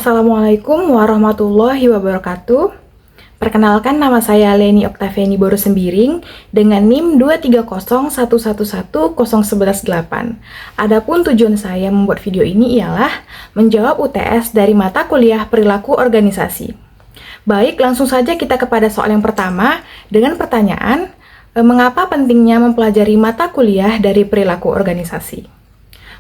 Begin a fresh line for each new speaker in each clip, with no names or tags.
Assalamualaikum warahmatullahi wabarakatuh. Perkenalkan, nama saya Leni Oktaviani Boru Sembiring dengan NIM 230111108. Adapun tujuan saya membuat video ini ialah menjawab UTS dari mata kuliah perilaku organisasi. Baik, langsung saja kita kepada soal yang pertama dengan pertanyaan, mengapa pentingnya mempelajari mata kuliah dari perilaku organisasi?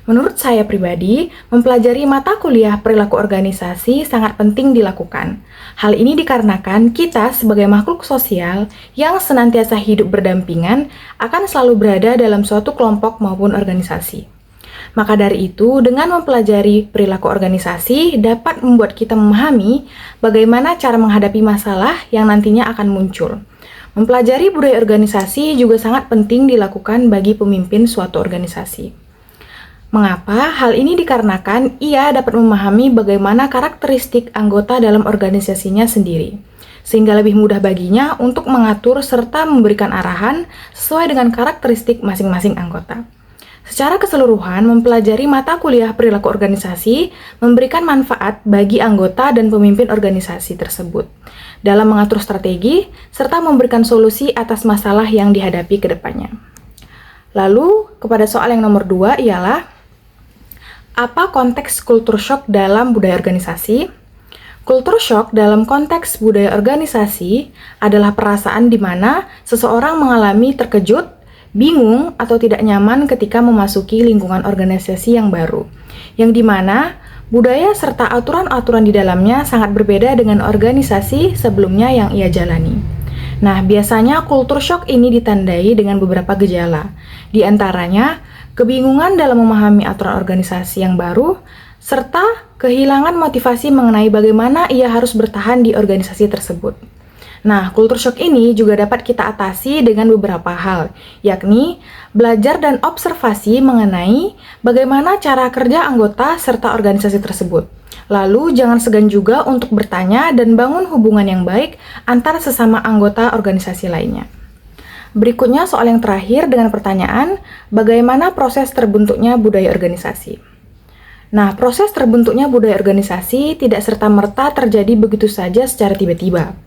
Menurut saya pribadi, mempelajari mata kuliah perilaku organisasi sangat penting dilakukan. Hal ini dikarenakan kita sebagai makhluk sosial yang senantiasa hidup berdampingan akan selalu berada dalam suatu kelompok maupun organisasi. Maka dari itu, dengan mempelajari perilaku organisasi dapat membuat kita memahami bagaimana cara menghadapi masalah yang nantinya akan muncul. Mempelajari budaya organisasi juga sangat penting dilakukan bagi pemimpin suatu organisasi. Mengapa? Hal ini dikarenakan ia dapat memahami bagaimana karakteristik anggota dalam organisasinya sendiri, sehingga lebih mudah baginya untuk mengatur serta memberikan arahan sesuai dengan karakteristik masing-masing anggota. Secara keseluruhan, mempelajari mata kuliah perilaku organisasi memberikan manfaat bagi anggota dan pemimpin organisasi tersebut dalam mengatur strategi serta memberikan solusi atas masalah yang dihadapi ke depannya. Lalu, kepada soal yang nomor 2 ialah apa konteks culture shock dalam budaya organisasi? Culture shock dalam konteks budaya organisasi adalah perasaan di mana seseorang mengalami terkejut, bingung, atau tidak nyaman ketika memasuki lingkungan organisasi yang baru, yang di mana budaya serta aturan-aturan di dalamnya sangat berbeda dengan organisasi sebelumnya yang ia jalani. Nah, biasanya culture shock ini ditandai dengan beberapa gejala, di antaranya kebingungan dalam memahami aturan organisasi yang baru, serta kehilangan motivasi mengenai bagaimana ia harus bertahan di organisasi tersebut. Nah, culture shock ini juga dapat kita atasi dengan beberapa hal, yakni belajar dan observasi mengenai bagaimana cara kerja anggota serta organisasi tersebut. Lalu, jangan segan juga untuk bertanya dan bangun hubungan yang baik antara sesama anggota organisasi lainnya. Berikutnya soal yang terakhir dengan pertanyaan, bagaimana proses terbentuknya budaya organisasi? Nah, proses terbentuknya budaya organisasi tidak serta-merta terjadi begitu saja secara tiba-tiba.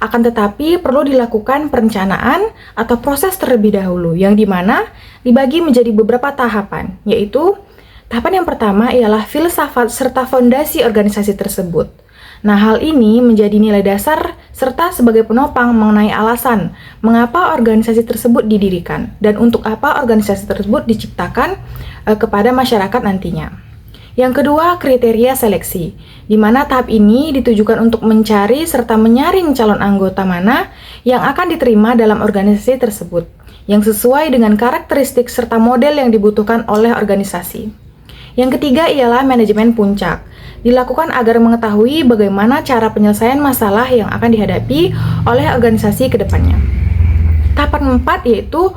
Akan tetapi perlu dilakukan perencanaan atau proses terlebih dahulu, yang dimana dibagi menjadi beberapa tahapan, yaitu tahapan yang pertama ialah filsafat serta fondasi organisasi tersebut. Nah, hal ini menjadi nilai dasar serta sebagai penopang mengenai alasan mengapa organisasi tersebut didirikan dan untuk apa organisasi tersebut diciptakan kepada masyarakat nantinya. Yang kedua, kriteria seleksi, di mana tahap ini ditujukan untuk mencari serta menyaring calon anggota mana yang akan diterima dalam organisasi tersebut, yang sesuai dengan karakteristik serta model yang dibutuhkan oleh organisasi. Yang ketiga ialah manajemen puncak, dilakukan agar mengetahui bagaimana cara penyelesaian masalah yang akan dihadapi oleh organisasi ke depannya. Tahapan 4 yaitu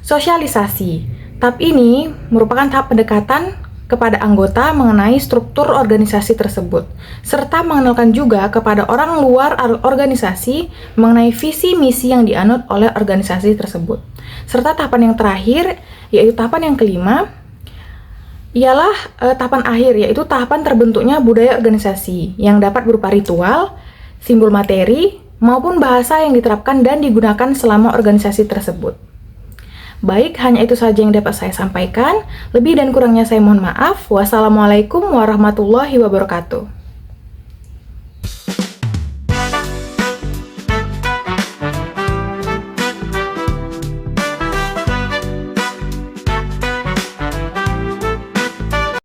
sosialisasi. Tahap ini merupakan tahap pendekatan kepada anggota mengenai struktur organisasi tersebut, serta mengenalkan juga kepada orang luar organisasi mengenai visi misi yang dianut oleh organisasi tersebut. Serta tahapan yang terakhir, yaitu tahapan yang kelima, ialah tahapan akhir, yaitu tahapan terbentuknya budaya organisasi yang dapat berupa ritual, simbol materi, maupun bahasa yang diterapkan dan digunakan selama organisasi tersebut. Baik, hanya itu saja yang dapat saya sampaikan. Lebih dan kurangnya saya mohon maaf. Wassalamualaikum warahmatullahi wabarakatuh.